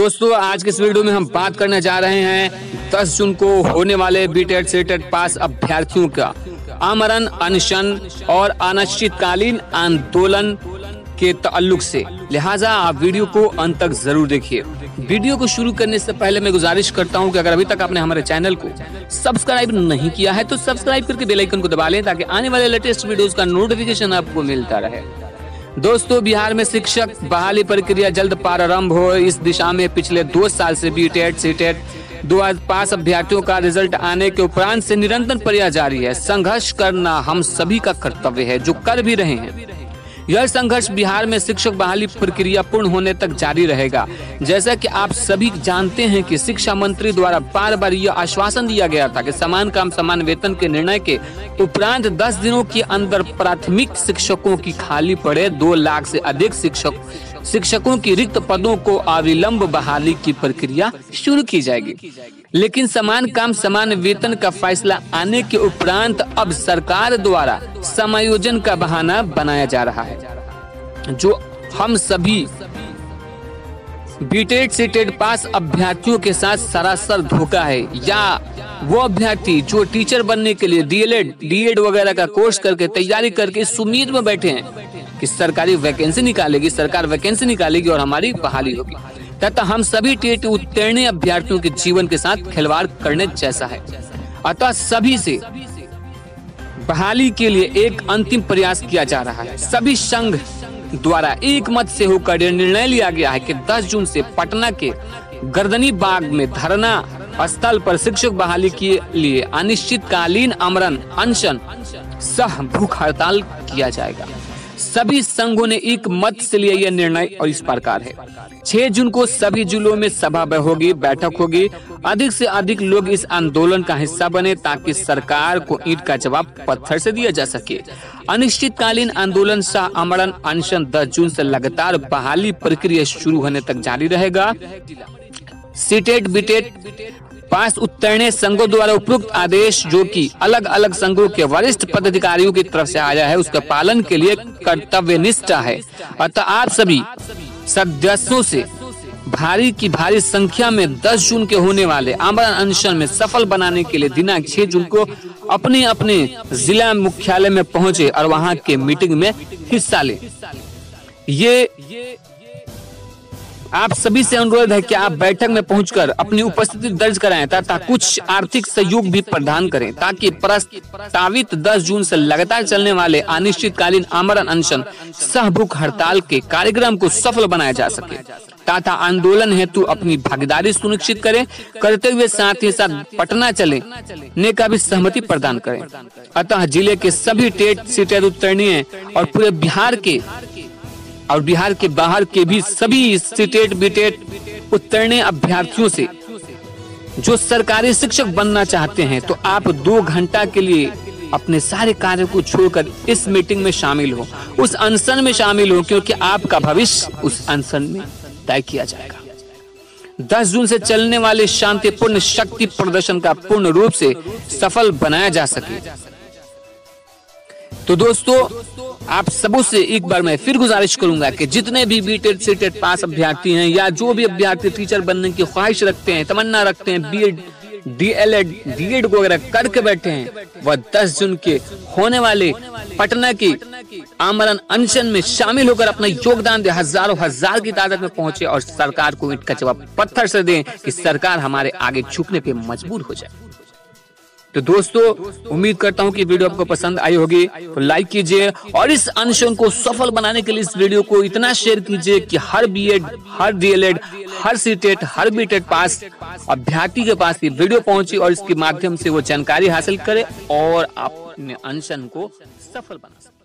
दोस्तों आज के इस वीडियो में हम बात करने जा रहे हैं 10 जून को होने वाले बीटेड सीटेड पास अभ्यर्थियों का आमरण अनशन और अनिश्चितकालीन आंदोलन के ताल्लुक से, लिहाजा आप वीडियो को अंत तक जरूर देखिए। वीडियो को शुरू करने से पहले मैं गुजारिश करता हूं कि अगर अभी तक आपने हमारे चैनल को सब्सक्राइब नहीं किया है तो सब्सक्राइब करके बेल आइकन को दबा लें ताकि आने वाले लेटेस्ट वीडियोस का नोटिफिकेशन आपको मिलता रहे। दोस्तों, बिहार में शिक्षक बहाली प्रक्रिया जल्द प्रारंभ हो, इस दिशा में पिछले 2 साल से बीटेड सीटेड 2 पास अभ्यर्थियों का रिजल्ट आने के उपरांत से निरंतर प्रयास जारी है। संघर्ष करना हम सभी का कर्तव्य है, जो कर भी रहे हैं। यह संघर्ष बिहार में शिक्षक बहाली प्रक्रिया पूर्ण होने तक जारी रहेगा। जैसा कि आप सभी जानते हैं कि शिक्षा मंत्री द्वारा बार बार यह आश्वासन दिया गया था कि समान काम समान वेतन के निर्णय के उपरांत 10 दिनों के अंदर प्राथमिक शिक्षकों की खाली पड़े 2 लाख से अधिक शिक्षकों की रिक्त पदों को अविलंब बहाली की प्रक्रिया शुरू की जाएगी। लेकिन समान काम समान वेतन का फैसला आने के उपरांत अब सरकार द्वारा समायोजन का बहाना बनाया जा रहा है, जो हम सभी बीटेड सीटेड पास अभ्यर्थियों के साथ सरासर धोखा है। या वो अभ्यर्थी जो टीचर बनने के लिए डीएड वगैरह का कोर्स करके तैयारी करके इस उम्मीद में बैठे हैं कि सरकारी वैकेंसी निकालेगी, सरकार वैकेंसी निकालेगी और हमारी बहाली होगी, तथा हम सभी टेट उत्तीर्ण अभ्यर्थियों के जीवन के साथ खिलवाड़ करने जैसा है। अतः सभी से बहाली के लिए एक अंतिम प्रयास किया जा रहा है। सभी संघ द्वारा एक मत से होकर निर्णय लिया गया है कि 10 जून से पटना के गर्दनी बाग में धरना स्थल पर शिक्षक बहाली के लिए अनिश्चितकालीन आमरण अनशन सह भूख हड़ताल किया जाएगा। सभी संघों ने एक मत से लिया यह निर्णय और इस प्रकार है। 6 जून को सभी जिलों में सभा होगी, बैठक होगी। अधिक से अधिक लोग इस आंदोलन का हिस्सा बने ताकि सरकार को ईंट का जवाब पत्थर से दिया जा सके। अनिश्चितकालीन आंदोलन सह आमरण अनशन 10 जून से लगातार बहाली प्रक्रिया शुरू होने तक जारी रहेगा। सीटेड बीटेड पास उत्तीर्ण संघों द्वारा उपयुक्त आदेश, जो कि अलग अलग संघों के वरिष्ठ पदाधिकारियों की तरफ से आया है, उसके पालन के लिए कर्तव्यनिष्ठ है। अतः आप सभी सदस्यों से भारी संख्या में 10 जून के होने वाले आमरण अनशन में सफल बनाने के लिए दिनांक 6 जून को अपने अपने जिला मुख्यालय में पहुंचे और वहां के मीटिंग में हिस्सा ले। ये आप सभी से अनुरोध है कि आप बैठक में पहुंचकर अपनी उपस्थिति दर्ज कराएं तथा कुछ आर्थिक सहयोग भी प्रदान करें ताकि प्रस्तावित 10 जून से लगातार चलने वाले अनिश्चितकालीन आमरण अनशन सह भूख हड़ताल के कार्यक्रम को सफल बनाया जा सके तथा आंदोलन हेतु अपनी भागीदारी सुनिश्चित करें, करते हुए साथ ही साथ पटना चले का भी सहमति प्रदान करें। अतः जिले के सभी टेट सीटेड उत्तीर्ण और पूरे बिहार के बाहर के भी सभी सीटेड बीटेड उत्तीर्ण अभ्यर्थियों से जो सरकारी शिक्षक बनना चाहते हैं तो आप 2 घंटा के लिए अपने सारे कार्य को छोड़कर इस मीटिंग में शामिल हो, उस अनशन में शामिल हो, क्योंकि आपका भविष्य उस अनशन में तय किया जाएगा। 10 जून से चलने वाले शांतिपूर्ण शक्ति प्रदर्शन का पूर्ण रूप से सफल बनाया जा सके। तो दोस्तों, आप सबों से एक बार मैं फिर गुजारिश करूंगा कि जितने भी बीटेड सीटेड पास अभ्यर्थी हैं या जो भी अभ्यर्थी टीचर बनने की ख्वाहिश रखते हैं, तमन्ना रखते हैं, बीएड डीएड वगैरह करके बैठे हैं, वह 10 जून के होने वाले पटना की आमरण अनशन में शामिल होकर अपना योगदान दे, हजार की तादाद में पहुंचे और सरकार को ईंट का जवाब पत्थर से दें कि सरकार हमारे आगे झुकने पे मजबूर हो जाए। तो दोस्तों, उम्मीद करता हूं कि वीडियो आपको पसंद आई होगी, तो लाइक कीजिए और इस अनशन को सफल बनाने के लिए इस वीडियो को इतना शेयर कीजिए कि हर बीएड, हर डीएलएड, हर सीटेट, हर बीटेड पास अभ्यर्थी के पास ये वीडियो पहुंचे और इसके माध्यम से वो जानकारी हासिल करे और अपने अनशन को सफल बना सके।